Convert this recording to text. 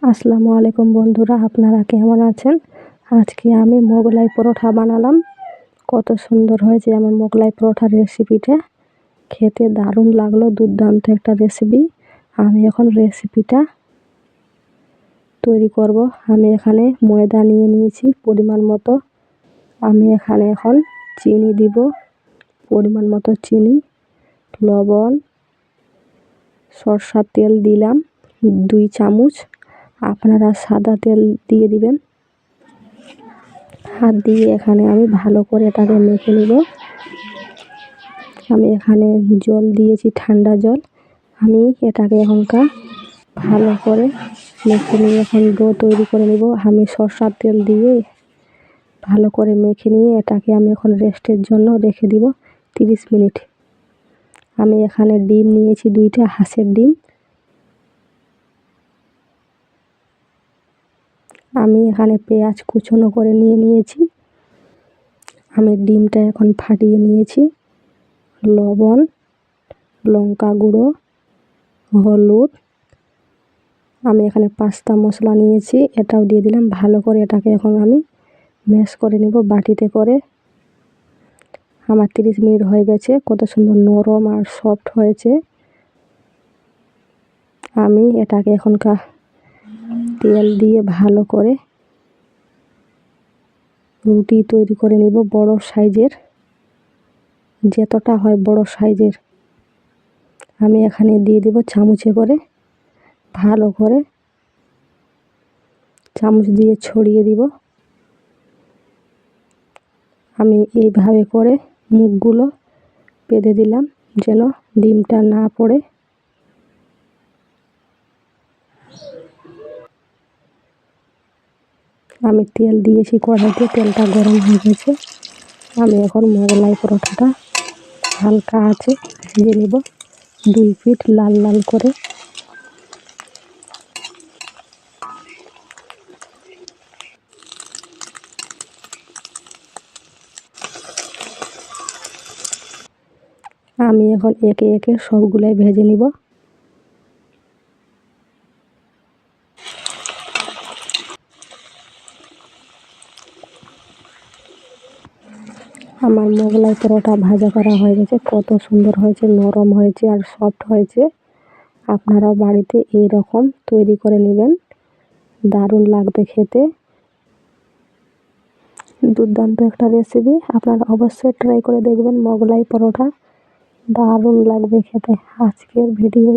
আসসালামু আলাইকুম বন্ধুরা, আপনারা কেমন আছেন? আজকে আমি মোগলাই পরোটা বানালাম। কত সুন্দর হয়েছে আমার মোগলাই পরোটার রেসিপিটা। খেতে দারুণ লাগলো, দুর্দান্ত একটা রেসিপি। আমি এখন রেসিপিটা তৈরি করব। আমি এখানে ময়দা নিয়ে নিয়েছি পরিমাণ মতো। আমি এখানে এখন চিনি দিব, পরিমাণ মতো চিনি, লবণ, সরষার তেল দিলাম 2 চামচ। আপনারা সাদা তেল দিয়ে দিবেন। হাত দিয়ে এখানে আমি ভালো করে এটাকে মেখে নিব। আমি এখানে জল দিয়েছি, ঠান্ডা জল। আমি এটাকে এখনকার ভালো করে মেখে নিয়ে এখন ডো তৈরি করে নিব। আমি সরষার তেল দিয়ে ভালো করে মেখে নিয়ে এটাকে আমি এখন রেস্টের জন্য রেখে দিব 30 মিনিট। আমি এখানে ডিম নিয়েছি 2টা হাঁসের ডিম। আমি এখানে পেঁয়াজ কুচনো করে নিয়েছি। আমি ডিমটা এখন ফাটিয়ে নিয়েছি। লবণ, লঙ্কা গুঁড়ো, হলুদ, আমি এখানে পাস্তা মশলা নিয়েছি, এটাও দিয়ে দিলাম। ভালো করে এটাকে এখন আমি ম্যাশ করে নেব বাটিতে করে। আমার 30 মিনিট হয়ে গেছে। কত সুন্দর নরম আর সফট হয়েছে। আমি এটাকে এখনকার তেল দিয়ে ভালো করে রুটি তৈরি করে নেব বড় সাইজের, যতটা হয় বড় সাইজের। আমি এখানে দিয়ে দেব চামচে করে, ভালো করে চামচ দিয়ে ছড়িয়ে দিব। আমি এইভাবে করে মুখগুলো বেঁধে দিলাম যেন ডিমটা না পড়ে। আমি তেল দিয়েছি কড়াইতে, তেলটা গরম হয়ে গেছে। আমি এখন মোগলাই পরোটাটা হালকা আছে ভেজে নেব 2 পিঠ লাল লাল করে। আমি এখন একে একে সবগুলাই ভেজে নিব। আমার মোগলাই পরোটা ভাজা করা হয়ে গেছে। কত সুন্দর হয়েছে, নরম হয়েছে আর সফট হয়েছে। আপনারাও বাড়িতে এই রকম তৈরি করে নেবেন, দারুণ লাগবে খেতে। দুর্দান্ত একটা রেসিপি, আপনারা অবশ্যই ট্রাই করে দেখবেন মোগলাই পরোটা, দারুণ লাগবে খেতে। আজকের ভিডিও